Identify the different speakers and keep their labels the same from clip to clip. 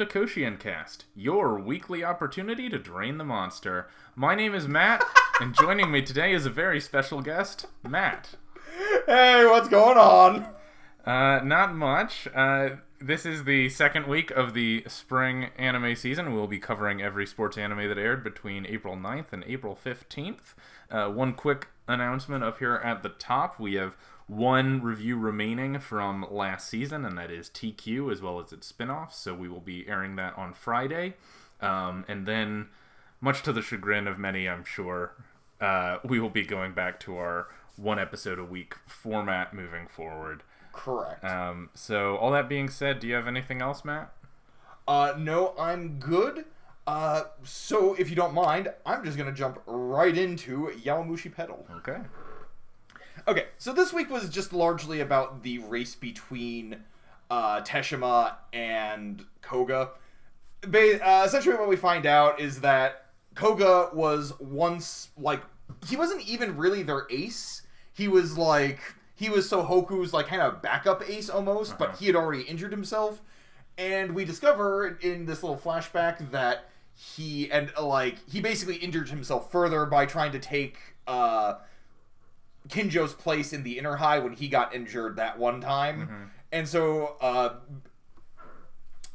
Speaker 1: to KoshienCast, your weekly opportunity to drain the monster. My name is Matt, and joining me today is a very special guest, Matt.
Speaker 2: Hey, what's going on?
Speaker 1: Not much. This is the second week of the spring anime season. We'll be covering every sports anime that aired between April 9th and April 15th. One quick announcement up here at the top. We have one review remaining from last season, and that is TQ as well as its spin-offs. So we will be airing that on Friday. And then, much to the chagrin of many, I'm sure, we will be going back to our one episode a week format moving forward.
Speaker 2: Correct.
Speaker 1: So all that being said, do you have anything else, Matt?
Speaker 2: No, I'm good. So if you don't mind, I'm just gonna jump right into Yowamushi Pedal.
Speaker 1: Okay.
Speaker 2: Okay, so this week was just largely about the race between Teshima and Koga. Essentially what we find out is that Koga was once, he wasn't even really their ace. He was Sohoku's, kind of backup ace almost, but he had already injured himself. And we discover in this little flashback that he basically injured himself further by trying to take Kinjo's place in the inner high when he got injured that one time. Mm-hmm. And so, I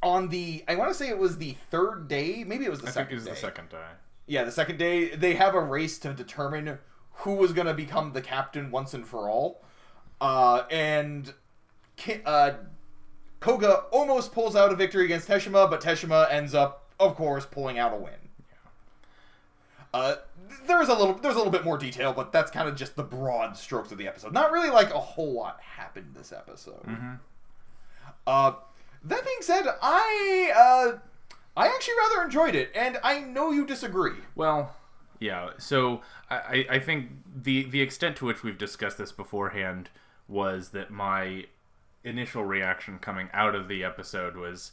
Speaker 2: want to say it was the third day, maybe it was the second day. I think
Speaker 1: it was the second day.
Speaker 2: Yeah, the second day, they have a race to determine who was going to become the captain once and for all. And Koga almost pulls out a victory against Teshima, but Teshima ends up, of course, pulling out a win. There's a little bit more detail, but that's kind of just the broad strokes of the episode. Not really a whole lot happened this episode. Mm-hmm. That being said, I actually rather enjoyed it, and I know you disagree.
Speaker 1: Well, yeah. So I think the extent to which we've discussed this beforehand was that my initial reaction coming out of the episode was,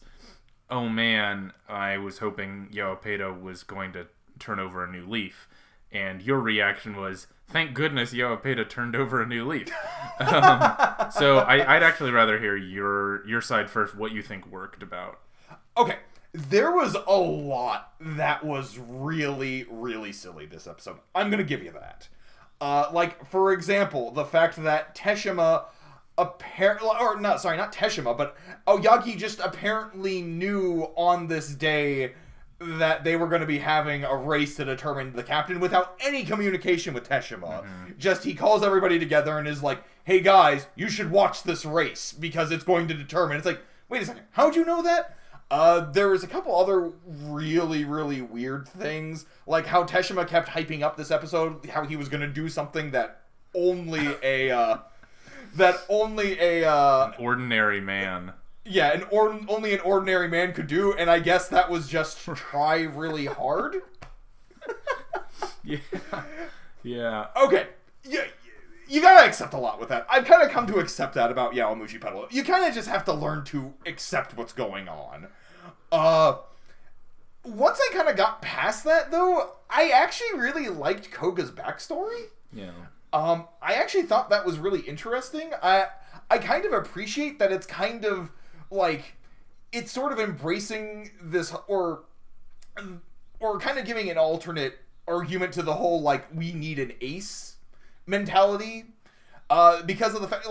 Speaker 1: oh man, I was hoping Yowamushi was going to turn over a new leaf. And your reaction was, thank goodness Yowamushi turned over a new leaf. So I'd actually rather hear your side first, what you think worked about.
Speaker 2: Okay. There was a lot that was really, really silly this episode. I'm going to give you that. For example, the fact that Teshima not Teshima, but Aoyagi just apparently knew on this day that they were going to be having a race to determine the captain without any communication with Teshima. Mm-hmm. Just, he calls everybody together and is like, hey guys, you should watch this race because it's going to determine. It's like, wait a second, how'd you know that? There was a couple other really, really weird things, like how Teshima kept hyping up this episode, how he was going to do something that only an
Speaker 1: ordinary man.
Speaker 2: Yeah, only an ordinary man could do, and I guess that was just try really hard.
Speaker 1: Yeah.
Speaker 2: Okay. Yeah. You gotta accept a lot with that. I've kind of come to accept that about Yowamushi Pedal. You kind of just have to learn to accept what's going on. Once I kind of got past that, though, I actually really liked Koga's backstory.
Speaker 1: Yeah.
Speaker 2: I actually thought that was really interesting. I kind of appreciate that it's kind of it's sort of embracing this, or kind of giving an alternate argument to the whole, we need an ace mentality, because of the fact,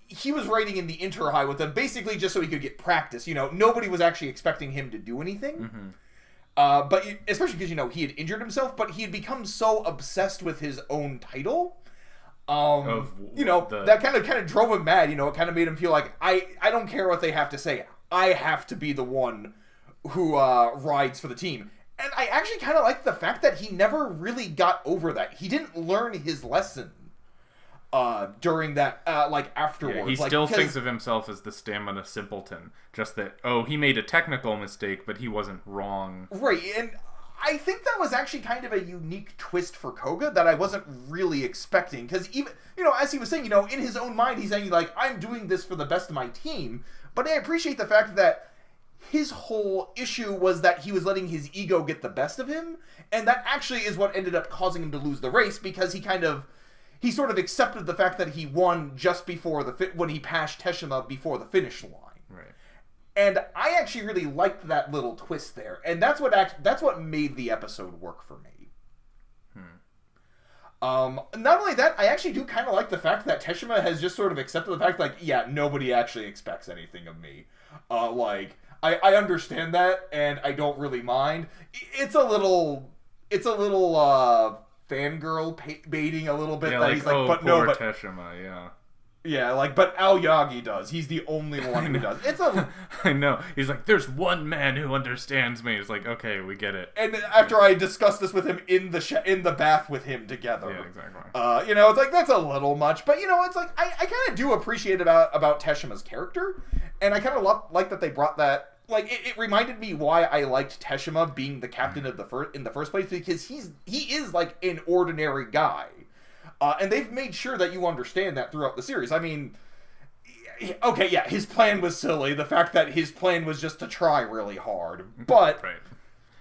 Speaker 2: he was writing in the inter high with them basically just so he could get practice. Nobody was actually expecting him to do anything. Mm-hmm. But especially because, he had injured himself, but he had become so obsessed with his own title. That kind of drove him mad. It kind of made him feel like, I don't care what they have to say. I have to be the one who rides for the team. And I actually kind of like the fact that he never really got over that. He didn't learn his lesson during that, afterwards.
Speaker 1: Yeah, he still thinks of himself as the stamina simpleton. Just that, he made a technical mistake, but he wasn't wrong.
Speaker 2: Right, and I think that was actually kind of a unique twist for Koga that I wasn't really expecting. Because even, as he was saying, in his own mind, he's saying, I'm doing this for the best of my team. But I appreciate the fact that his whole issue was that he was letting his ego get the best of him. And that actually is what ended up causing him to lose the race, because he sort of accepted the fact that he won just before when he passed Teshima before the finish line.
Speaker 1: Right.
Speaker 2: And I actually really liked that little twist there, and that's what made the episode work for me. Not only that, I actually do kind of like the fact that Teshima has just sort of accepted the fact, like, yeah, nobody actually expects anything of me. I understand that, and I don't really mind. It's a little fangirl baiting a little bit.
Speaker 1: Yeah,
Speaker 2: that
Speaker 1: like,
Speaker 2: he's like,
Speaker 1: oh,
Speaker 2: but
Speaker 1: poor
Speaker 2: no, but
Speaker 1: Teshima, yeah.
Speaker 2: Yeah, like, but Aoyagi does. He's the only one who does. It's a...
Speaker 1: I know. He's like, there's one man who understands me. It's like, okay, we get it.
Speaker 2: And after I discussed this with him in the bath with him together.
Speaker 1: Yeah, exactly.
Speaker 2: It's like, that's a little much. But, it's like, I kind of do appreciate about Teshima's character. And I kind of like that they brought that... Like, it reminded me why I liked Teshima being the captain of in the first place. Because he is, like, an ordinary guy. And they've made sure that you understand that throughout the series. I mean, okay, yeah, his plan was silly. The fact that his plan was just to try really hard, but...
Speaker 1: Right.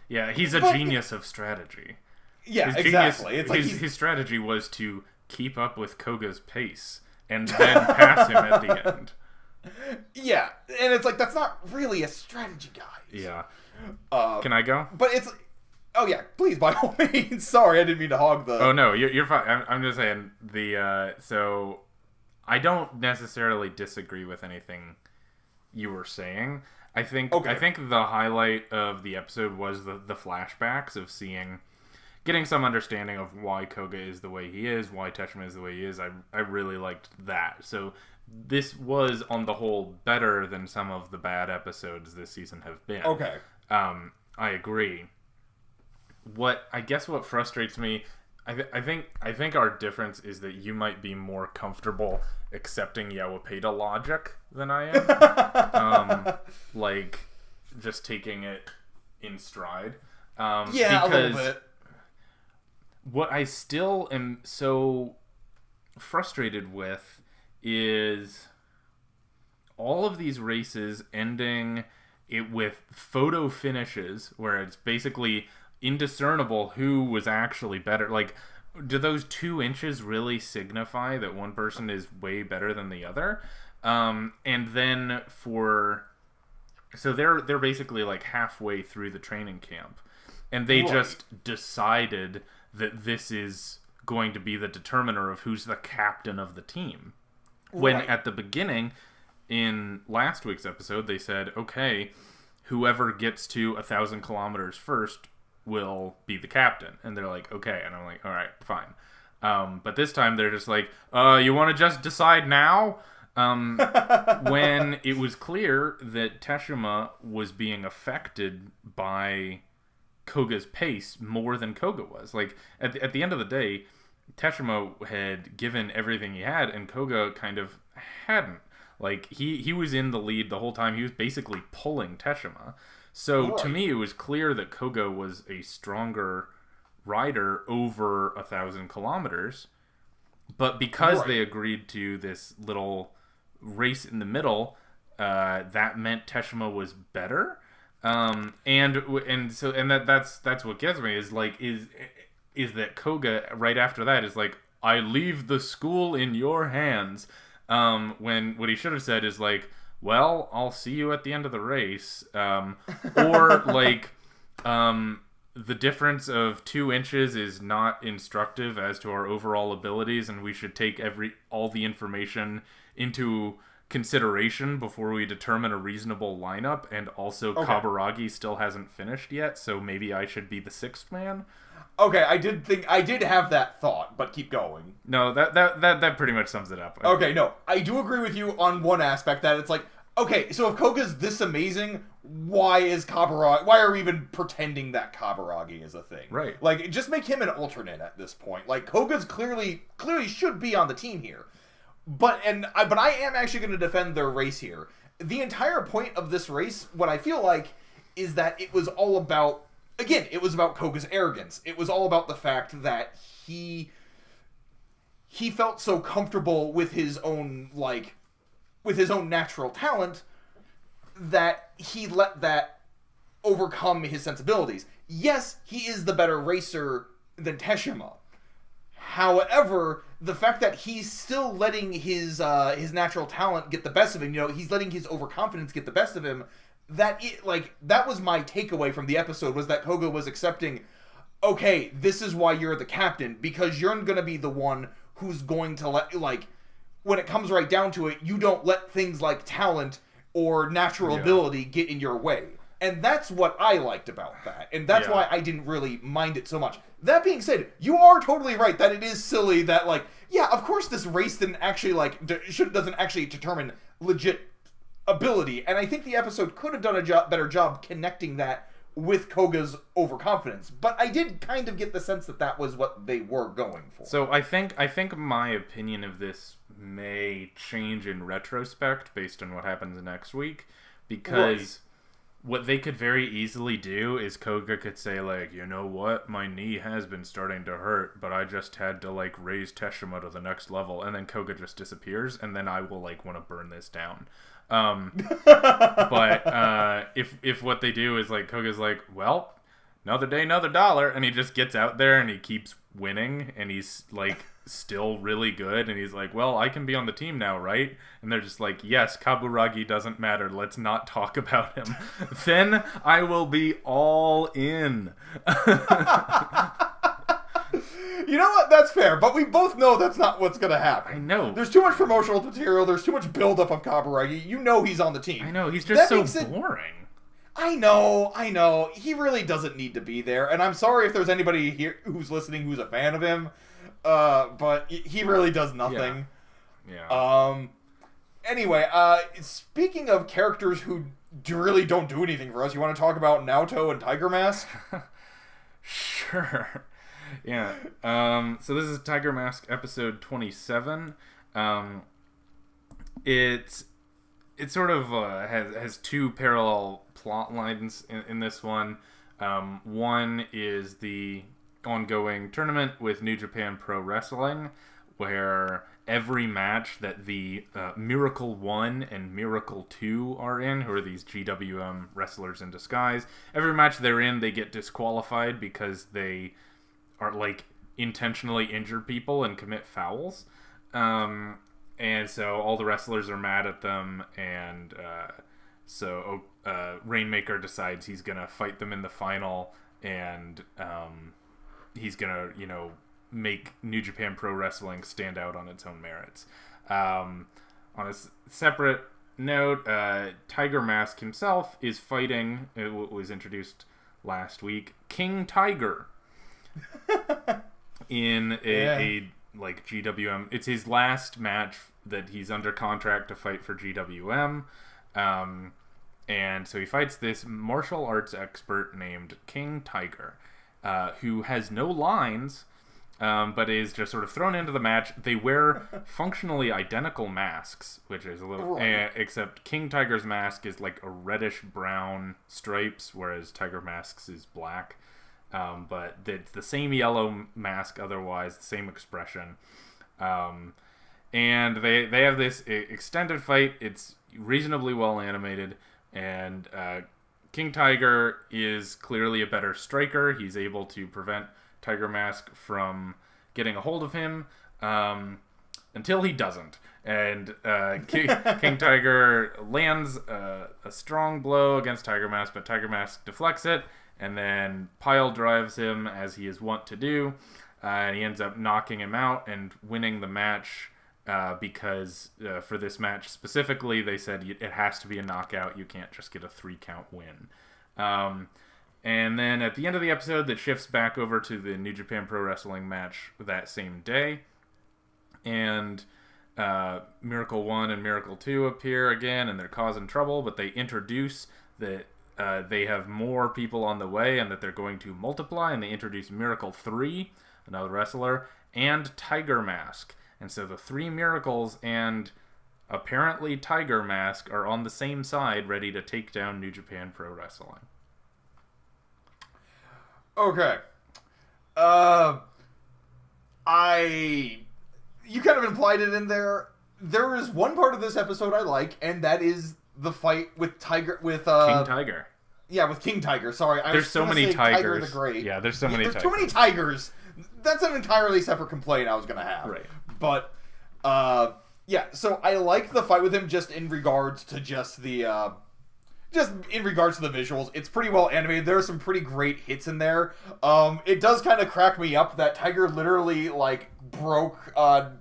Speaker 1: Yeah, he's a genius of strategy.
Speaker 2: Yeah, exactly.
Speaker 1: It's like his strategy was to keep up with Koga's pace, and then pass him at the end.
Speaker 2: Yeah, and it's like, that's not really a strategy, guys.
Speaker 1: Yeah. Can I go?
Speaker 2: But it's... Oh, yeah, please, by all means. Sorry, I didn't mean to hog the...
Speaker 1: Oh, no, you're fine. I'm just saying, so I don't necessarily disagree with anything you were saying. I think the highlight of the episode was the flashbacks of getting some understanding of why Koga is the way he is, why Teshima is the way he is. I really liked that. So this was, on the whole, better than some of the bad episodes this season have been.
Speaker 2: Okay.
Speaker 1: I agree. What frustrates me, I think our difference is that you might be more comfortable accepting Yowamushi logic than I am. Like, just taking it in stride.
Speaker 2: Yeah, a little bit.
Speaker 1: What I still am so frustrated with is all of these races ending it with photo finishes where it's basically indiscernible who was actually better. Like, do those 2 inches really signify that one person is way better than the other? And then so they're basically like halfway through the training camp, and they just decided that this is going to be the determiner of who's the captain of the team. When at the beginning in last week's episode they said, okay, whoever gets to 1,000 kilometers first will be the captain. And they're like, okay. And I'm like, all right, fine. But this time they're just like, you want to just decide now? When it was clear that Teshima was being affected by Koga's pace more than Koga was. Like, at the end of the day, Teshima had given everything he had, and Koga kind of hadn't. Like, he was in the lead the whole time. He was basically pulling Teshima. So, to me, it was clear that Koga was a stronger rider over 1,000 kilometers. But because they agreed to this little race in the middle, that meant Teshima was better. And that's what gets me is that Koga right after that is like, I leave the school in your hands. When what he should have said is like, well, I'll see you at the end of the race. Or like, the difference of 2 inches is not instructive as to our overall abilities, and we should take all the information into consideration before we determine a reasonable lineup. And also, Kaburagi still hasn't finished yet, so maybe I should be the 6th man.
Speaker 2: Okay, I did have that thought, but keep going.
Speaker 1: No, that pretty much sums it up.
Speaker 2: Okay, no, I do agree with you on one aspect that it's like, okay, so if Koga's this amazing, why are we even pretending that Kaburagi is a thing?
Speaker 1: Right.
Speaker 2: Like, just make him an alternate at this point. Like, Koga's clearly should be on the team here. But I am actually going to defend their race here. The entire point of this race, what I feel like, is that it was all about, again, it was about Koga's arrogance. It was all about the fact that he felt so comfortable with his own natural talent that he let that overcome his sensibilities. Yes, he is the better racer than Teshima. However, the fact that he's still letting his natural talent get the best of him, he's letting his overconfidence get the best of him. That was my takeaway from the episode, was that Koga was accepting, okay, this is why you're the captain, because you're going to be the one who's going to let, when it comes right down to it, you don't let things like talent or natural ability get in your way. And that's what I liked about that. And that's why I didn't really mind it so much. That being said, you are totally right that it is silly that, of course this race didn't actually, doesn't actually determine legit ability. And I think the episode could have done a better job connecting that with Koga's overconfidence. But I did kind of get the sense that was what they were going for.
Speaker 1: So I think my opinion of this may change in retrospect based on what happens next week. Because what they could very easily do is Koga could say, you know what, my knee has been starting to hurt, but I just had to, raise Teshima to the next level, and then Koga just disappears, and then I will, want to burn this down. But if what they do is, Koga's well, another day, another dollar, and he just gets out there and he keeps winning, and he's, still really good, and he's well, I can be on the team now, right? And they're just yes, Kaburagi doesn't matter, let's not talk about him. Then I will be all in.
Speaker 2: You know what? That's fair, but we both know that's not what's going to happen.
Speaker 1: I know.
Speaker 2: There's too much promotional material, there's too much buildup of Kaburagi. You know he's on the team.
Speaker 1: I know, he's just so boring.
Speaker 2: I know. He really doesn't need to be there, and I'm sorry if there's anybody here who's listening who's a fan of him. But he really does nothing.
Speaker 1: Yeah.
Speaker 2: Anyway, speaking of characters who really don't do anything for us, you want to talk about Naoto and Tiger Mask?
Speaker 1: Sure. Yeah. So this is Tiger Mask episode 27. It sort of has two parallel plot lines in this one. One is the ongoing tournament with New Japan Pro Wrestling, where every match that the Miracle 1 and Miracle 2 are in, who are these GWM wrestlers in disguise, every match they're in, they get disqualified because they are, intentionally injure people and commit fouls. And so all the wrestlers are mad at them, and so Rainmaker decides he's going to fight them in the final, and he's gonna, make New Japan Pro Wrestling stand out on its own merits. On a separate note, Tiger Mask himself is fighting, it was introduced last week, King Tiger in a GWM. It's his last match that he's under contract to fight for GWM. And so he fights this martial arts expert named King Tiger, who has no lines, but is just sort of thrown into the match. They wear functionally identical masks, which is a little... except King Tiger's mask is a reddish-brown stripes, whereas Tiger Mask's is black. But it's the same yellow mask otherwise, the same expression. And they have this extended fight. It's reasonably well animated, and King Tiger is clearly a better striker. He's able to prevent Tiger Mask from getting a hold of him until he doesn't. And King Tiger lands a strong blow against Tiger Mask, but Tiger Mask deflects it and then pile drives him, as he is wont to do. And he ends up knocking him out and winning the match. Because for this match specifically, they said it has to be a knockout. You can't just get a 3-count win. And then at the end of the episode, that shifts back over to the New Japan Pro Wrestling match that same day. And Miracle 1 and Miracle 2 appear again, and they're causing trouble, but they introduce that they have more people on the way and that they're going to multiply, and they introduce Miracle 3, another wrestler, and Tiger Mask. And so the three Miracles and apparently Tiger Mask are on the same side, ready to take down New Japan Pro Wrestling.
Speaker 2: Okay. You kind of implied it in there. There is one part of this episode I like, and that is the fight with King Tiger. Yeah, with King Tiger. Sorry,
Speaker 1: there's so many tigers.
Speaker 2: Tiger the Great.
Speaker 1: Yeah, there's so many.
Speaker 2: There's too many tigers. That's an entirely separate complaint I was gonna have.
Speaker 1: Right.
Speaker 2: But, yeah, so I like the fight with him just in regards to just the visuals. It's pretty well animated. There are some pretty great hits in there. It does kind of crack me up that Tiger literally, like, broke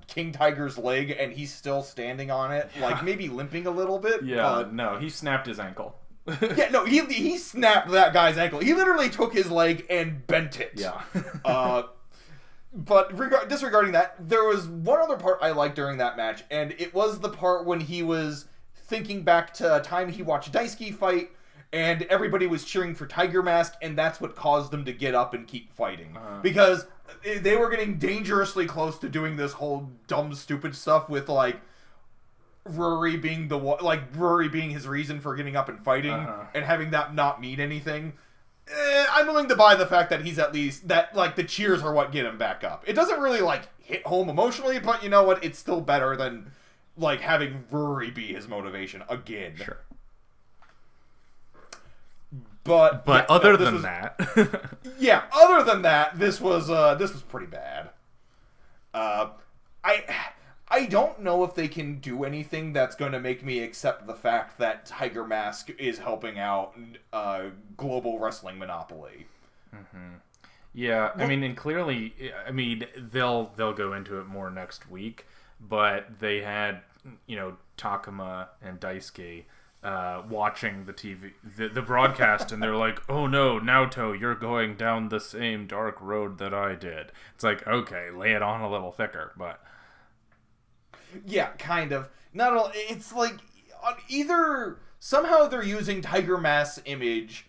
Speaker 2: King Tiger's leg and he's still standing on it, like, maybe limping a little bit.
Speaker 1: Yeah, no, he snapped his ankle.
Speaker 2: Yeah, no, he snapped that guy's ankle. He literally took his leg and bent it.
Speaker 1: Yeah.
Speaker 2: But disregarding that, there was one other part I liked during that match, and it was the part when he was thinking back to a time he watched Daisuke fight, and everybody was cheering for Tiger Mask, and that's what caused him to get up and keep fighting. Because they were getting dangerously close to doing this whole dumb, stupid stuff with, like, Rory being his reason for getting up and fighting, and having that not mean anything. I'm willing to buy the fact that he's at least, that, like, the cheers are what get him back up. It doesn't really, like, hit home emotionally, but you know what? It's still better than, like, having Rory be his motivation again.
Speaker 1: Sure.
Speaker 2: But
Speaker 1: yeah, other than that...
Speaker 2: yeah, other than that, this was pretty bad. I don't know if they can do anything that's going to make me accept the fact that Tiger Mask is helping out global wrestling monopoly.
Speaker 1: Mm-hmm. Yeah, I mean, and clearly, I mean, they'll go into it more next week, but they had, you know, Takuma and Daisuke watching the TV, the broadcast, and they're like, "Oh no, Naoto, you're going down the same dark road that I did." It's like, okay, lay it on a little thicker, but.
Speaker 2: Yeah, kind of. Not all. It's like either somehow they're using Tiger Mask's image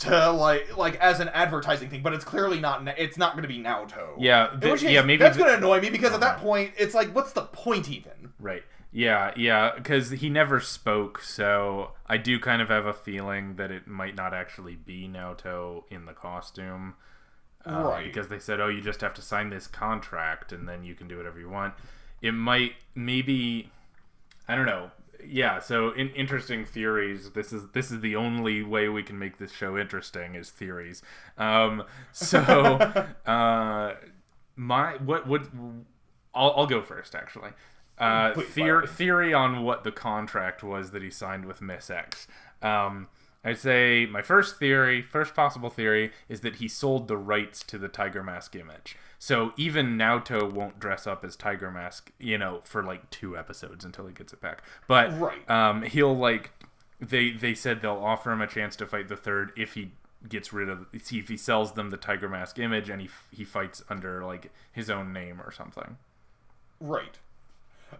Speaker 2: to like as an advertising thing, but it's clearly not. It's not going to be Naoto.
Speaker 1: Yeah, maybe
Speaker 2: that's going to annoy me because at that point, it's like, what's the point even?
Speaker 1: Right. Yeah, because he never spoke, so I do kind of have a feeling that it might not actually be Naoto in the costume.
Speaker 2: Right.
Speaker 1: Because they said, oh, you just have to sign this contract, and then you can do whatever you want. It might, maybe, I don't know. Yeah, so in interesting theories. This is the only way we can make this show interesting is theories. I'll go first actually. Theory on what the contract was that he signed with Miss X. I'd say my first possible theory is that he sold the rights to the Tiger Mask image. So even Naoto won't dress up as Tiger Mask, you know, for like 2 episodes until he gets it back. But
Speaker 2: right.
Speaker 1: He'll like they said they'll offer him a chance to fight the third if he gets rid of if he sells them the Tiger Mask image and he fights under like his own name or something.
Speaker 2: Right.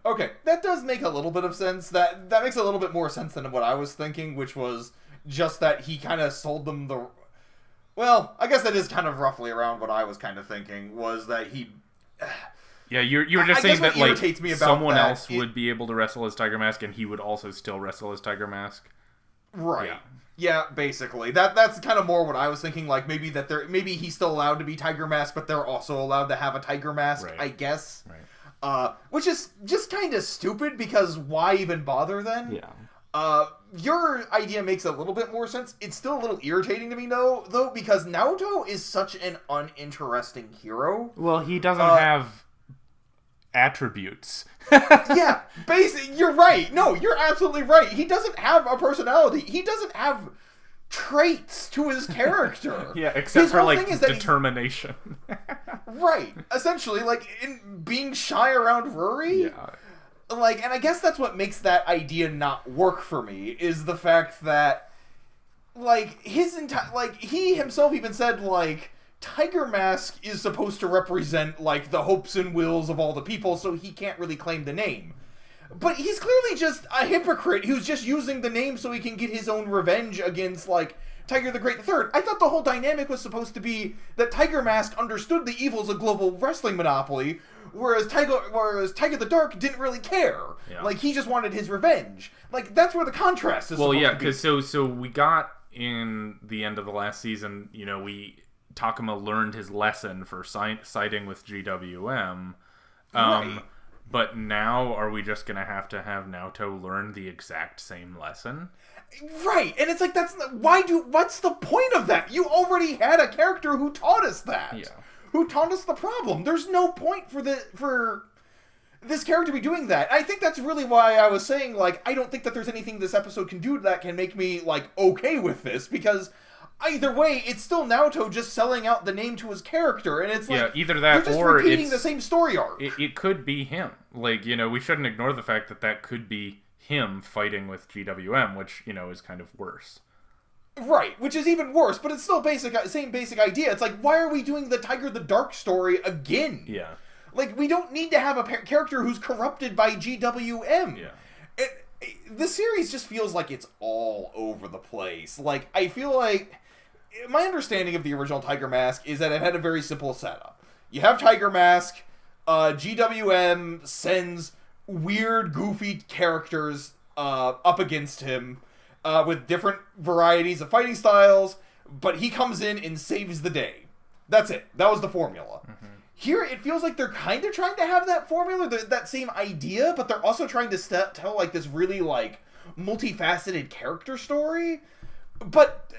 Speaker 2: Okay, that does make a little bit of sense. That makes a little bit more sense than what I was thinking, which was just that he kind of sold them the... Well, I guess that is kind of roughly around what I was kind of thinking, was that he...
Speaker 1: Yeah, you were just saying that like someone else
Speaker 2: would
Speaker 1: be able to wrestle as Tiger Mask and he would also still wrestle as Tiger Mask.
Speaker 2: Right. Yeah, basically. That's kind of more what I was thinking, like maybe he's still allowed to be Tiger Mask, but they're also allowed to have a Tiger Mask, right. I guess.
Speaker 1: Right.
Speaker 2: Which is just kind of stupid, because why even bother then?
Speaker 1: Yeah.
Speaker 2: Your idea makes a little bit more sense. It's still a little irritating to me, though, because Naoto is such an uninteresting hero.
Speaker 1: Well, he doesn't have attributes.
Speaker 2: Yeah, basically, you're right. No, you're absolutely right. He doesn't have a personality. He doesn't have traits to his character.
Speaker 1: Yeah, except for like determination.
Speaker 2: Right. Essentially, like in being shy around Rory.
Speaker 1: Yeah.
Speaker 2: Like, and I guess that's what makes that idea not work for me, is the fact that, like, he himself even said, like, Tiger Mask is supposed to represent, like, the hopes and wills of all the people, so he can't really claim the name. But he's clearly just a hypocrite who's just using the name so he can get his own revenge against, like, Tiger the Great III. I thought the whole dynamic was supposed to be that Tiger Mask understood the evils of global wrestling monopoly, whereas Tiger the Dark didn't really care.
Speaker 1: Yeah.
Speaker 2: Like, he just wanted his revenge. Like, that's where the contrast is supposed to be.
Speaker 1: Well, yeah, because so we got in the end of the last season, you know, Takuma learned his lesson for siding with GWM.
Speaker 2: Right.
Speaker 1: But now, are we just going to have Naoto learn the exact same lesson?
Speaker 2: Right, and it's like, what's the point of that? You already had a character who taught us that.
Speaker 1: Yeah.
Speaker 2: who taught us the problem. There's no point for this character to be doing that. I think that's really why I was saying, like, I don't think that there's anything this episode can do that can make me, like, okay with this, because either way, it's still Naoto just selling out the name to his character, and it's like,
Speaker 1: either that
Speaker 2: you're just
Speaker 1: or
Speaker 2: repeating
Speaker 1: it's
Speaker 2: the same story arc.
Speaker 1: It could be him. Like, we shouldn't ignore the fact that could be him fighting with GWM, which, is kind of worse.
Speaker 2: Right, which is even worse, but it's still same basic idea. It's like, why are we doing the Tiger the Dark story again?
Speaker 1: Yeah.
Speaker 2: Like, we don't need to have a character who's corrupted by GWM.
Speaker 1: Yeah.
Speaker 2: The series just feels like it's all over the place. Like, I feel like my understanding of the original Tiger Mask is that it had a very simple setup. You have Tiger Mask, GWM sends weird, goofy characters up against him with different varieties of fighting styles, but he comes in and saves the day. That's it. That was the formula. Mm-hmm. Here, it feels like they're kind of trying to have that formula, that same idea, but they're also trying to tell, like, this really, like, multifaceted character story. But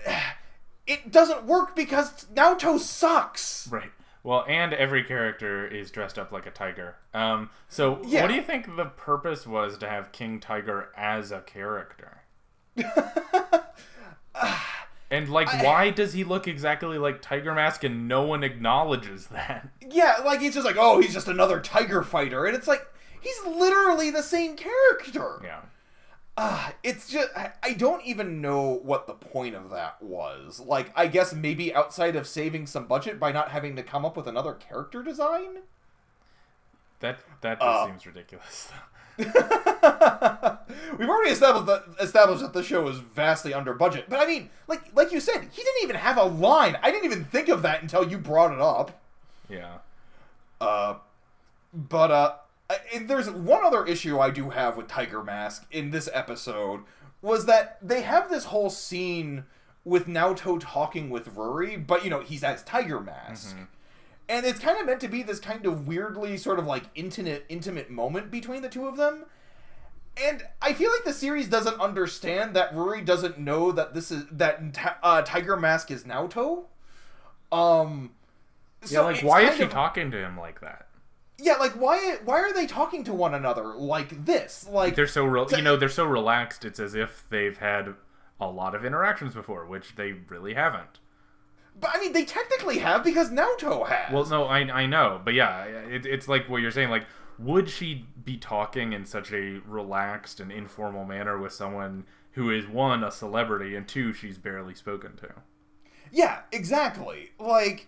Speaker 2: it doesn't work because Naoto sucks.
Speaker 1: Right. Well, and every character is dressed up like a tiger. So what do you think the purpose was to have King Tiger as a character? And, like, why does he look exactly like Tiger Mask and no one acknowledges that?
Speaker 2: Yeah, like, he's just like, oh, he's just another tiger fighter. And it's like, he's literally the same character.
Speaker 1: Yeah.
Speaker 2: It's just, I don't even know what the point of that was. Like, I guess maybe outside of saving some budget by not having to come up with another character design?
Speaker 1: That just seems ridiculous, though.
Speaker 2: We've already established that the show is vastly under budget. But I mean, like you said, he didn't even have a line. I didn't even think of that until you brought it up.
Speaker 1: Yeah.
Speaker 2: And there's one other issue I do have with Tiger Mask in this episode, was that they have this whole scene with Naoto talking with Ruri, but, he's as Tiger Mask. Mm-hmm. And it's kind of meant to be this kind of weirdly sort of, like, intimate moment between the two of them. And I feel like the series doesn't understand that Ruri doesn't know that Tiger Mask is Naoto.
Speaker 1: Why is she talking to him like that?
Speaker 2: Yeah, like, why are they talking to one another like this? Like,
Speaker 1: they're so they're so relaxed. It's as if they've had a lot of interactions before, which they really haven't.
Speaker 2: But, I mean, they technically have, because Naoto has.
Speaker 1: Well, no, I know. But, yeah, it's like what you're saying. Like, would she be talking in such a relaxed and informal manner with someone who is, one, a celebrity, and two, she's barely spoken to?
Speaker 2: Yeah, exactly. Like,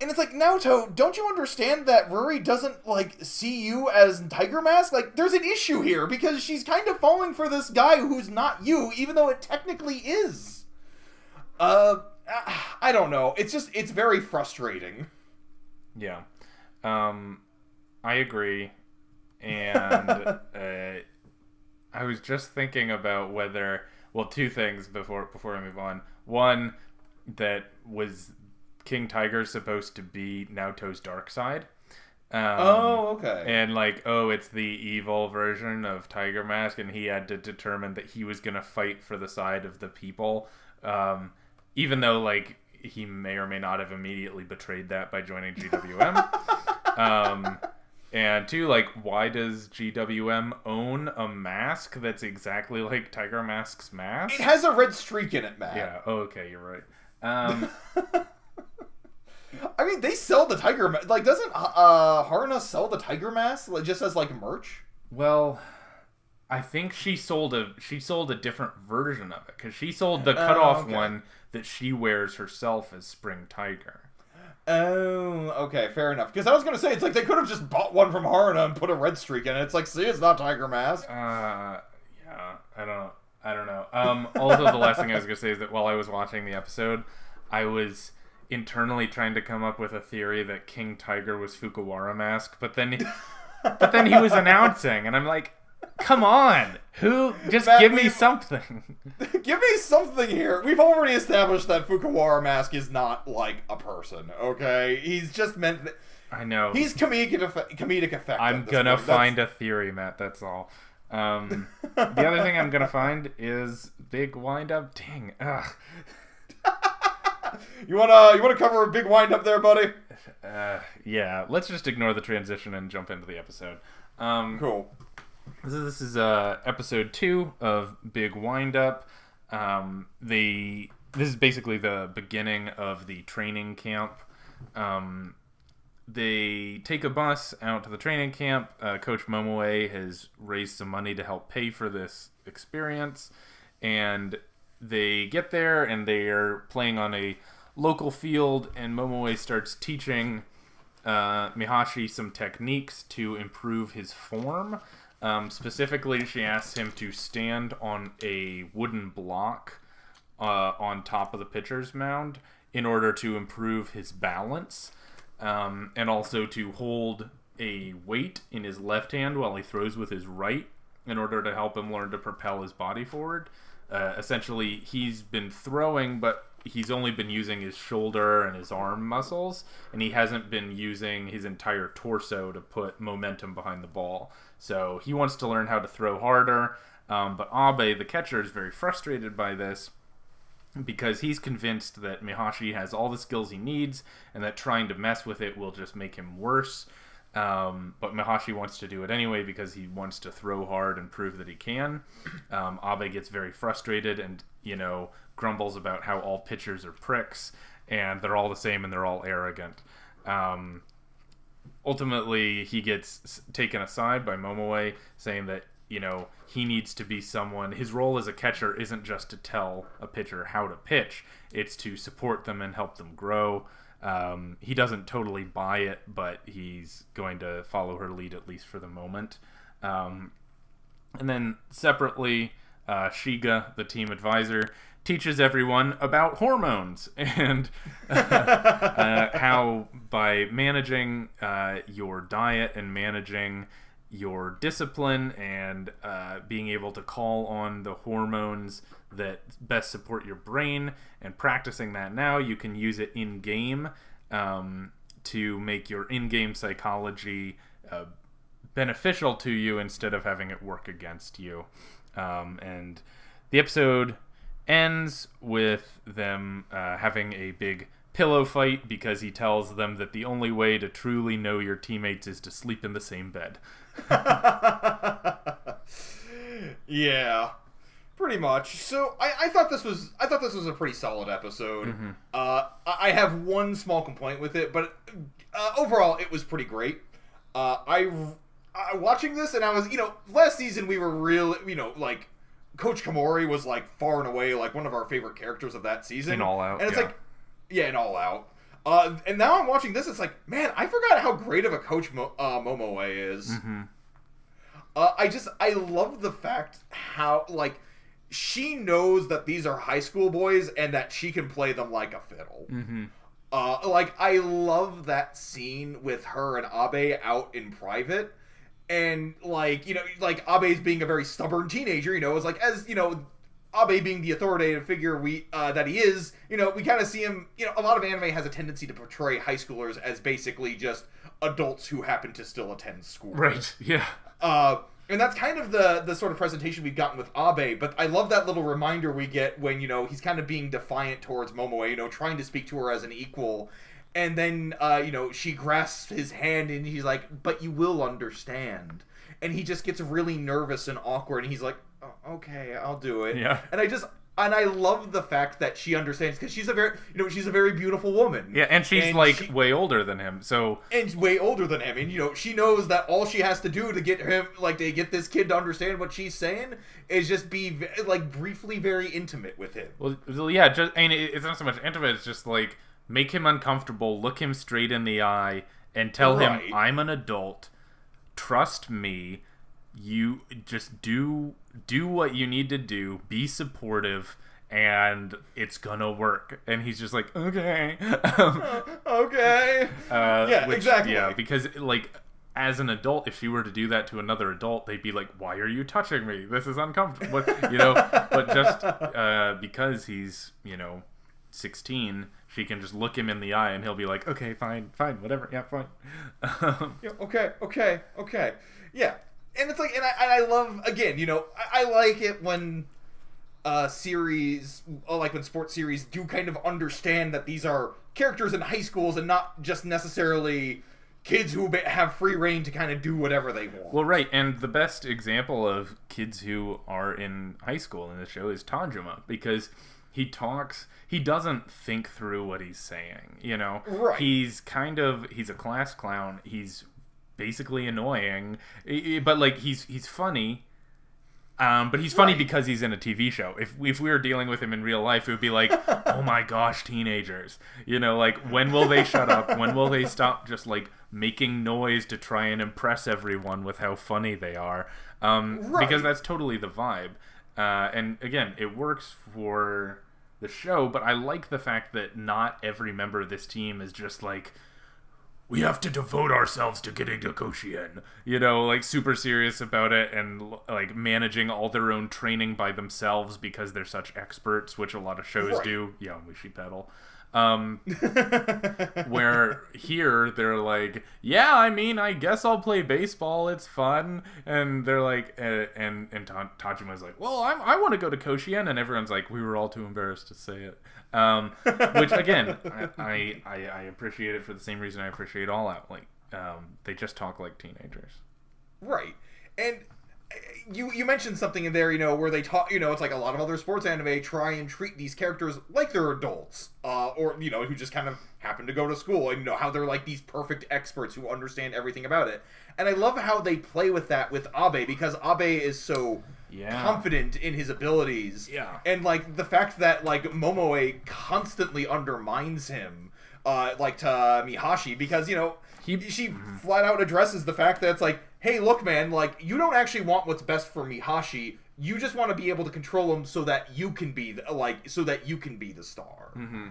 Speaker 2: and it's like, Naoto, don't you understand that Ruri doesn't, like, see you as Tiger Mask? Like, there's an issue here, because she's kind of falling for this guy who's not you, even though it technically is. I don't know. It's very frustrating.
Speaker 1: Yeah. I agree. And I was just thinking about whether, well, two things before I move on. One, that was King Tiger supposed to be Naoto's dark side?
Speaker 2: Okay.
Speaker 1: And like, it's the evil version of Tiger Mask, and he had to determine that he was going to fight for the side of the people. Even though, like, he may or may not have immediately betrayed that by joining GWM. And two, like, why does GWM own a mask that's exactly like Tiger Mask's mask?
Speaker 2: It has a red streak in it, Matt.
Speaker 1: Yeah, okay, you're right.
Speaker 2: I mean, they sell the Tiger Mask. Like, doesn't Haruna sell the Tiger Mask just as, like, merch?
Speaker 1: Well, I think she sold a different version of it, because she sold the cutoff one that she wears herself as Spring Tiger.
Speaker 2: Oh, okay, fair enough. Because I was going to say, it's like they could have just bought one from Haruna and put a red streak in it. It's like, see, it's not Tiger Mask.
Speaker 1: Yeah, I don't know. Also, the last thing I was going to say is that while I was watching the episode, I was internally trying to come up with a theory that King Tiger was Fukuwara Mask, but then he was announcing, and I'm like, come on, give me something.
Speaker 2: Give me something here. We've already established that Fukuwara Mask is not like a person, okay? He's just meant...
Speaker 1: I know.
Speaker 2: He's comedic effect.
Speaker 1: I'm gonna find a theory, Matt, that's all. The other thing I'm gonna find is big wind-up. Dang, ugh.
Speaker 2: You wanna cover a big wind-up there, buddy?
Speaker 1: Yeah, let's just ignore the transition and jump into the episode.
Speaker 2: Cool.
Speaker 1: This is episode 2 of Big Wind Up. This is basically the beginning of the training camp. They take a bus out to the training camp. Coach Momoe has raised some money to help pay for this experience. And they get there and they are playing on a local field. And Momoe starts teaching Mihashi some techniques to improve his form. Specifically, she asks him to stand on a wooden block on top of the pitcher's mound in order to improve his balance. And also to hold a weight in his left hand while he throws with his right in order to help him learn to propel his body forward. Essentially, he's been throwing, but he's only been using his shoulder and his arm muscles, and he hasn't been using his entire torso to put momentum behind the ball. So he wants to learn how to throw harder, but Abe, the catcher, is very frustrated by this, because he's convinced that Mihashi has all the skills he needs and that trying to mess with it will just make him worse. But Mihashi wants to do it anyway because he wants to throw hard and prove that he can. Abe gets very frustrated and, grumbles about how all pitchers are pricks and they're all the same and they're all arrogant. Ultimately, he gets taken aside by Momoe, saying that he needs to be someone. His role as a catcher isn't just to tell a pitcher how to pitch. It's to support them and help them grow. He doesn't totally buy it, but he's going to follow her lead, at least for the moment. And then separately, Shiga, the team advisor, teaches everyone about hormones and how by managing your diet and managing your discipline and being able to call on the hormones that best support your brain and practicing that now, you can use it in-game to make your in-game psychology beneficial to you instead of having it work against you. And the episode ends with them having a big pillow fight because he tells them that the only way to truly know your teammates is to sleep in the same bed.
Speaker 2: Yeah, pretty much. So I thought this was a pretty solid episode.
Speaker 1: Mm-hmm.
Speaker 2: I have one small complaint with it, but overall it was pretty great. I watching this and I was, last season we were real, like Coach Komori was like far and away like one of our favorite characters of that season.
Speaker 1: In All Out,
Speaker 2: and it's in All Out. And now I'm watching this, it's like, man, I forgot how great of a coach Momoe is.
Speaker 1: Mm-hmm.
Speaker 2: I love the fact how, like, she knows that these are high school boys and that she can play them like a fiddle.
Speaker 1: Mm-hmm.
Speaker 2: I love that scene with her and Abe out in private. And, Abe's being a very stubborn teenager, it's like, as, Abe being the authoritative figure that he is, we kind of see him, a lot of anime has a tendency to portray high schoolers as basically just adults who happen to still attend school.
Speaker 1: Right, yeah.
Speaker 2: And that's kind of the sort of presentation we've gotten with Abe, but I love that little reminder we get when, he's kind of being defiant towards Momoe, trying to speak to her as an equal. And then, she grasps his hand and he's like, but you will understand. And he just gets really nervous and awkward and he's like, oh, okay, I'll do it.
Speaker 1: Yeah.
Speaker 2: And I love the fact that she understands because she's a very beautiful woman.
Speaker 1: Yeah, and she's way older than him, so.
Speaker 2: And way older than him. And, she knows that all she has to do to get him, to get this kid to understand what she's saying is just be, briefly very intimate with him.
Speaker 1: Well, yeah, it's not so much intimate, it's just, make him uncomfortable, look him straight in the eye, and tell him, I'm an adult, trust me, you just do what you need to do, be supportive, and it's gonna work. And he's just like, okay.
Speaker 2: Okay. Exactly.
Speaker 1: Yeah, because, as an adult, if she were to do that to another adult, they'd be like, why are you touching me? This is uncomfortable. But just because he's, 16, she can just look him in the eye and he'll be like, okay, fine, whatever, yeah, fine.
Speaker 2: Okay. Yeah. And it's like, and I love, again, I like it when series, like when sports series do kind of understand that these are characters in high schools and not just necessarily kids who have free reign to kind of do whatever they want.
Speaker 1: Well, right, and the best example of kids who are in high school in the show is Tanjima, because he doesn't think through what he's saying, you know?
Speaker 2: Right.
Speaker 1: He's a class clown, he's basically annoying, but, like, he's funny. But he's funny because he's in a TV show. If we were dealing with him in real life, it would be like, oh my gosh, teenagers. You know, like, when will they shut up? When will they stop just, like, making noise to try and impress everyone with how funny they are? Because that's totally the vibe. And, again, it works for the show, but I like the fact that not every member of this team is just like, we have to devote ourselves to getting to Koshien, you know, like super serious about it and like managing all their own training by themselves because they're such experts, which a lot of shows do. Yowamushi Pedal. Where here they're like, yeah, I mean, I guess I'll play baseball. It's fun. And they're like, and Tajima's like, well, I want to go to Koshien. And everyone's like, we were all too embarrassed to say it. Which again, I appreciate it for the same reason I appreciate All Out. Like, they just talk like teenagers.
Speaker 2: Right. And you mentioned something in there, you know, where they talk, you know, it's like a lot of other sports anime try and treat these characters like they're adults, or, you know, who just kind of happen to go to school, and, you know, how they're like these perfect experts who understand everything about it. And I love how they play with that with Abe, because Abe is so confident in his abilities.
Speaker 1: Yeah.
Speaker 2: And, like, the fact that, like, Momoe constantly undermines him, like, to Mihashi, because, you know, she flat out addresses the fact that it's like, hey, look, man, like, you don't actually want what's best for Mihashi. You just want to be able to control him so that you can be the star. Mm-hmm.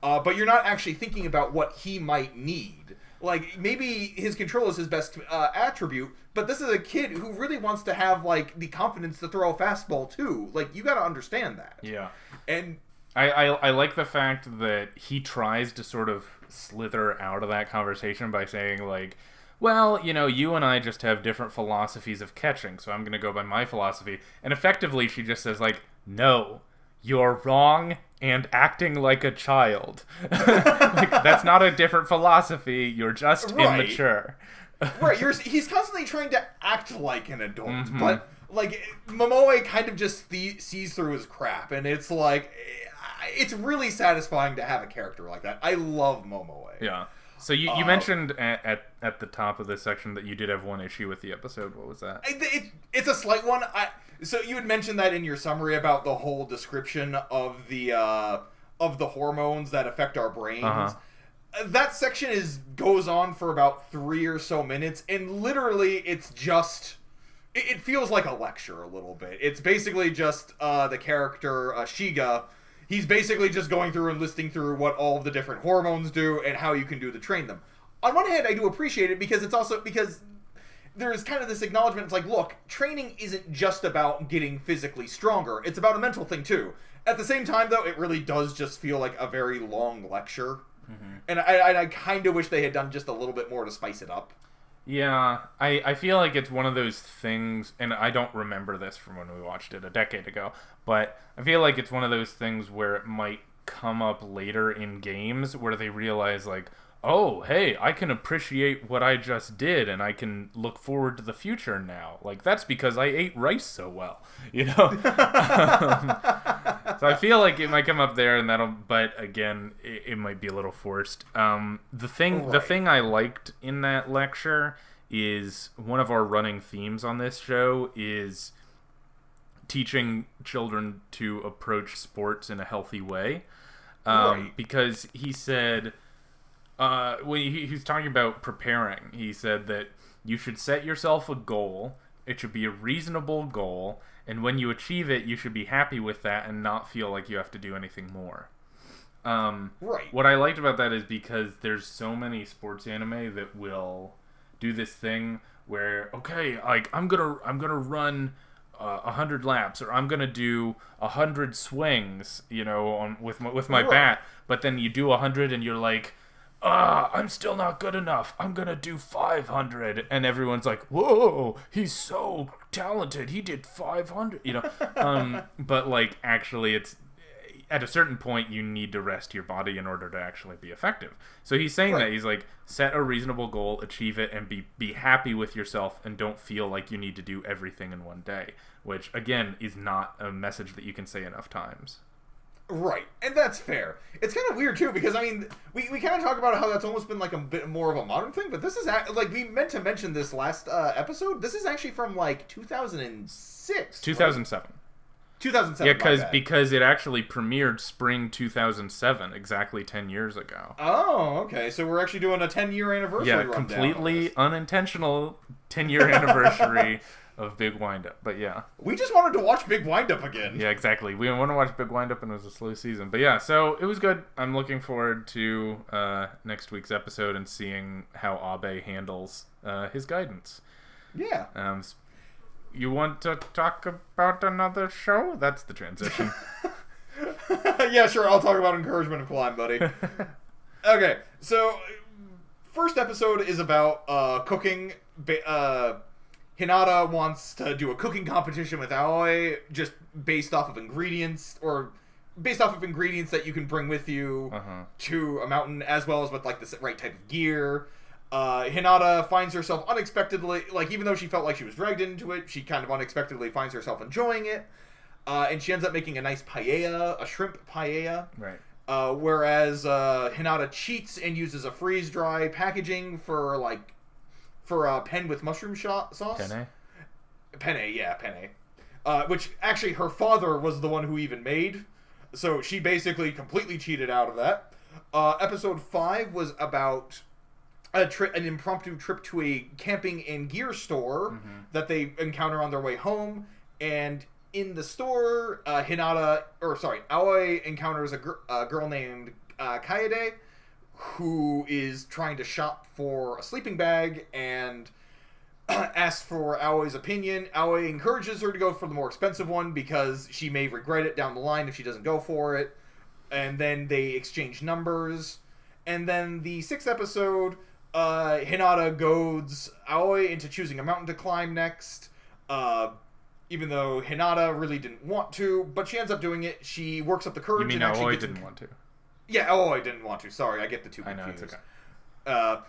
Speaker 2: But you're not actually thinking about what he might need. Like, maybe his control is his best attribute, but this is a kid who really wants to have, like, the confidence to throw a fastball, too. Like, you gotta understand that.
Speaker 1: Yeah.
Speaker 2: And
Speaker 1: I like the fact that he tries to sort of slither out of that conversation by saying, like, well, you know, you and I just have different philosophies of catching, so I'm going to go by my philosophy. And effectively, she just says, like, no, you're wrong and acting like a child. Like, that's not a different philosophy. You're just immature.
Speaker 2: Right. He's constantly trying to act like an adult, but, like, Momoe kind of just sees through his crap, and it's like, it's really satisfying to have a character like that. I love Momoe.
Speaker 1: Yeah. So you mentioned at the top of this section that you did have one issue with the episode. What was that?
Speaker 2: It's a slight one. So you had mentioned that in your summary about the whole description of the hormones that affect our brains.
Speaker 1: Uh-huh.
Speaker 2: That section goes on for about 3 or so minutes, and literally it's just... It feels like a lecture a little bit. It's basically just the character Shiga. He's basically just going through and listing through what all of the different hormones do and how you can do to train them. On one hand, I do appreciate it because it's also because there is kind of this acknowledgement. It's like, look, training isn't just about getting physically stronger. It's about a mental thing, too. At the same time, though, it really does just feel like a very long lecture. Mm-hmm. And I kind of wish they had done just a little bit more to spice it up.
Speaker 1: Yeah, I feel like it's one of those things, and I don't remember this from when we watched it a decade ago, but I feel like it's one of those things where it might come up later in games where they realize, like, oh, hey, I can appreciate what I just did, and I can look forward to the future now. Like, that's because I ate rice so well, you know? So I feel like it might come up there, and but again, it might be a little forced. The thing I liked in that lecture is one of our running themes on this show is teaching children to approach sports in a healthy way. Because he said... when he was talking about preparing, he said that you should set yourself a goal. It should be a reasonable goal, and when you achieve it, you should be happy with that and not feel like you have to do anything more. What I liked about that is because there's so many sports anime that will do this thing where, okay, like I'm gonna run 100 laps, or I'm gonna do 100 swings, you know, with my bat, but then you do 100 and you're like, I'm still not good enough. I'm gonna do 500, and everyone's like, "Whoa, he's so talented. He did 500." You know, but like actually, at a certain point you need to rest your body in order to actually be effective. So he's saying that he's like, set a reasonable goal, achieve it, and be happy with yourself, and don't feel like you need to do everything in one day, which again is not a message that you can say enough times.
Speaker 2: Right, and that's fair. It's kind of weird too, because I mean, we kind of talk about how that's almost been like a bit more of a modern thing, but this is like, we meant to mention this last episode. This is actually from like 2006,
Speaker 1: 2007.
Speaker 2: Right? 2007.
Speaker 1: Yeah, because it actually premiered spring 2007, exactly 10 years ago.
Speaker 2: Oh, okay. So we're actually doing a 10-year anniversary.
Speaker 1: Yeah, completely unintentional 10-year anniversary of Big Wind-Up. But yeah,
Speaker 2: we just wanted to watch Big Wind-Up again.
Speaker 1: Yeah, exactly. We want to watch Big Wind-Up, and it was a slow season. But yeah, so it was good. I'm looking forward to next week's episode and seeing how Abe handles his guidance.
Speaker 2: Yeah.
Speaker 1: You want to talk about another show? That's the transition.
Speaker 2: Yeah, sure. I'll talk about Encouragement of Climb, buddy. Okay, so first episode is about cooking. Hinata wants to do a cooking competition with Aoi, just based off of ingredients that you can bring with you to a mountain, as well as with like the right type of gear. Hinata finds herself unexpectedly, like, even though she felt like she was dragged into it, she kind of unexpectedly finds herself enjoying it. And she ends up making a nice paella, a shrimp paella.
Speaker 1: Right.
Speaker 2: Whereas Hinata cheats and uses a freeze-dry packaging for a pen with mushroom sauce.
Speaker 1: Penne?
Speaker 2: Penne. Which, actually, her father was the one who even made. So she basically completely cheated out of that. Episode 5 was about an impromptu trip to a camping and gear store that they encounter on their way home. And in the store, Aoi encounters a girl named Kaede, who is trying to shop for a sleeping bag and asks for Aoi's opinion. Aoi encourages her to go for the more expensive one because she may regret it down the line if she doesn't go for it. And then they exchange numbers. And then the 6th episode, Hinata goads Aoi into choosing a mountain to climb next, even though Hinata really didn't want to, but she ends up doing it. She works up the courage.
Speaker 1: You mean Aoi didn't want to?
Speaker 2: Yeah, Aoi didn't want to. Sorry, I get the two confused.
Speaker 1: I know, it's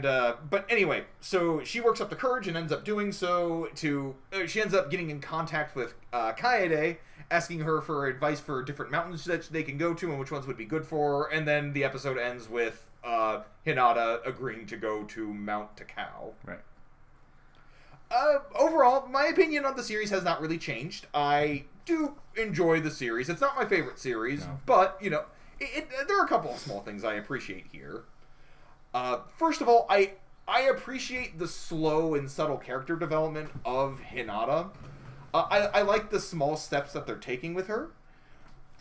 Speaker 1: okay.
Speaker 2: But anyway, so she works up the courage and ends up doing so she ends up getting in contact with Kaede, asking her for advice for different mountains that they can go to and which ones would be good for her, and then the episode ends with Hinata agreeing to go to Mount Takao.
Speaker 1: Right.
Speaker 2: Overall, my opinion on the series has not really changed. I do enjoy the series. It's not my favorite series, but, you know, there are a couple of small things I appreciate here. First of all, I appreciate the slow and subtle character development of Hinata. I like the small steps that they're taking with her.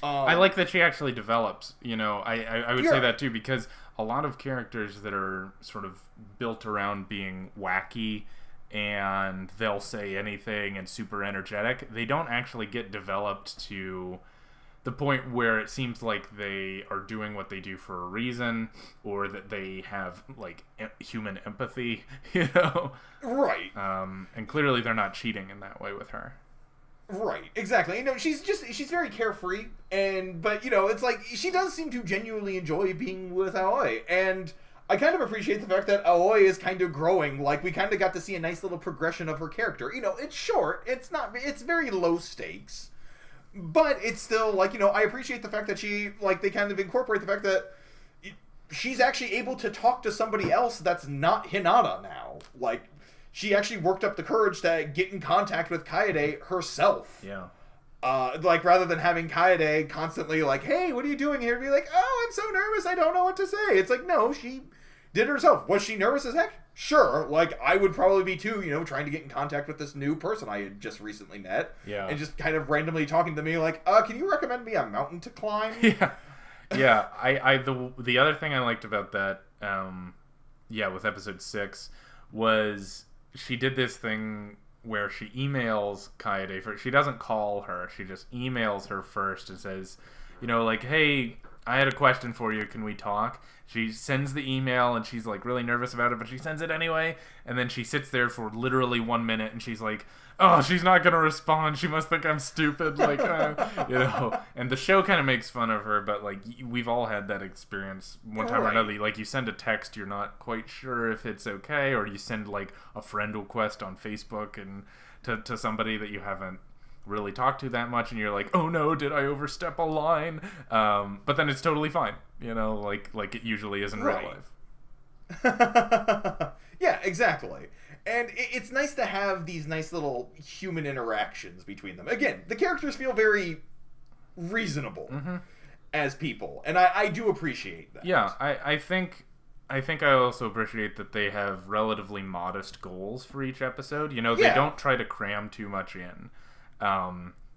Speaker 1: I like that she actually develops. You know, I would say that too, because a lot of characters that are sort of built around being wacky and they'll say anything and super energetic, they don't actually get developed to the point where it seems like they are doing what they do for a reason, or that they have like human empathy, you know?
Speaker 2: Right.
Speaker 1: And clearly they're not cheating in that way with her.
Speaker 2: Right, exactly. You know, she's very carefree, but you know, it's like she does seem to genuinely enjoy being with Aoi, and I kind of appreciate the fact that Aoi is kind of growing. Like, we kind of got to see a nice little progression of her character. You know, it's short, it's very low stakes, but it's still, like, you know, I appreciate the fact that they kind of incorporate the fact that she's actually able to talk to somebody else that's not Hinata now. Like, she actually worked up the courage to get in contact with Kaede herself.
Speaker 1: Yeah.
Speaker 2: Like, rather than having Kaede constantly like, hey, what are you doing here? Be like, oh, I'm so nervous, I don't know what to say. It's like, no, she did it herself. Was she nervous as heck? Sure. Like, I would probably be too, you know, trying to get in contact with this new person I had just recently met.
Speaker 1: Yeah.
Speaker 2: And just kind of randomly talking to me like, can you recommend me a mountain to climb?
Speaker 1: Yeah. Yeah. The other thing I liked about that, with episode 6 was she did this thing where she emails Kaede. She doesn't call her. She just emails her first and says, you know, like, hey, I had a question for you. Can we talk? She sends the email, and she's, like, really nervous about it, but she sends it anyway, and then she sits there for literally 1 minute, and she's like, oh, she's not going to respond. She must think I'm stupid. Like, you know. And the show kind of makes fun of her, but, like, we've all had that experience one time or another. Like, you send a text, you're not quite sure if it's okay, or you send, like, a friend request on Facebook and to somebody that you haven't really talked to that much, and you're like, oh no, did I overstep a line? But then it's totally fine, you know, like it usually is in real
Speaker 2: life. Yeah, exactly. And it's nice to have these nice little human interactions between them. Again, the characters feel very reasonable as people, and I do appreciate that.
Speaker 1: Yeah, I think I also appreciate that they have relatively modest goals for each episode. You know, they don't try to cram too much in.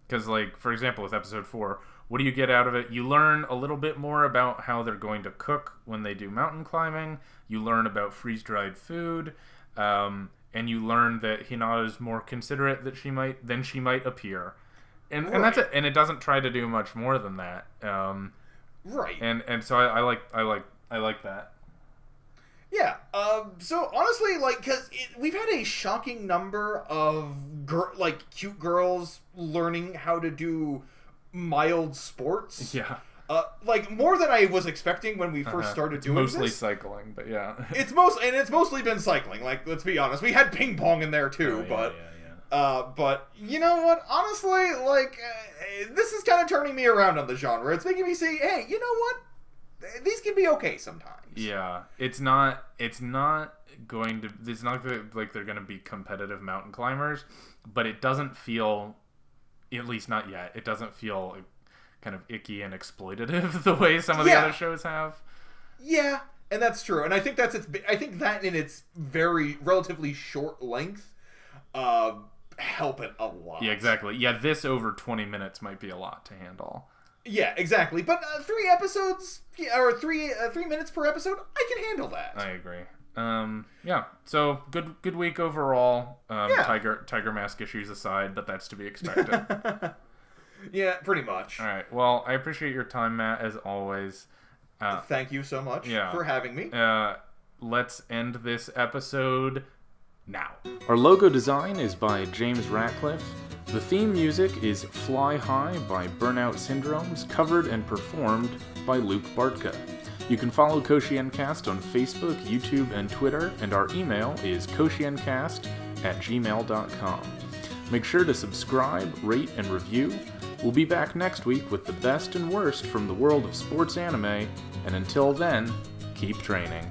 Speaker 1: Because, like, for example, with episode 4, what do you get out of it? You learn a little bit more about how they're going to cook when they do mountain climbing. You learn about freeze-dried food. And you learn that Hinata is more considerate than she might appear. And that's it. And it doesn't try to do much more than that.
Speaker 2: Right.
Speaker 1: And so I like that.
Speaker 2: Yeah, so honestly, like, because we've had a shocking number of, cute girls learning how to do mild sports.
Speaker 1: Yeah.
Speaker 2: Like, more than I was expecting when we first started doing this.
Speaker 1: Mostly cycling, but yeah.
Speaker 2: It's mostly been cycling, like, let's be honest. We had ping pong in there, too, but you know what? Honestly, like, this is kind of turning me around on the genre. It's making me say, hey, you know what? These can be okay sometimes.
Speaker 1: Yeah, it's not going to like they're going to be competitive mountain climbers, but it doesn't feel, at least not yet, it doesn't feel kind of icky and exploitative the way some of the other shows have.
Speaker 2: Yeah, and that's true. And I think I think that in its very relatively short length help it a lot.
Speaker 1: Yeah, exactly. Yeah, this over 20 minutes might be a lot to handle.
Speaker 2: Yeah, exactly. But 3 episodes, or 3 minutes per episode, I can handle that.
Speaker 1: I agree. Yeah. So good week overall. Tiger mask issues aside, but that's to be expected.
Speaker 2: Yeah, pretty much.
Speaker 1: All right. Well, I appreciate your time, Matt, as always.
Speaker 2: Thank you so much for having me.
Speaker 1: Let's end this episode now. Our logo design is by James Ratcliffe. The theme music is Fly High by Burnout Syndromes, covered and performed by Luke Bartka. You can follow KoshienCast on Facebook, YouTube, and Twitter, and our email is koshienCast@gmail.com. Make sure to subscribe, rate, and review. We'll be back next week with the best and worst from the world of sports anime, and until then, keep training.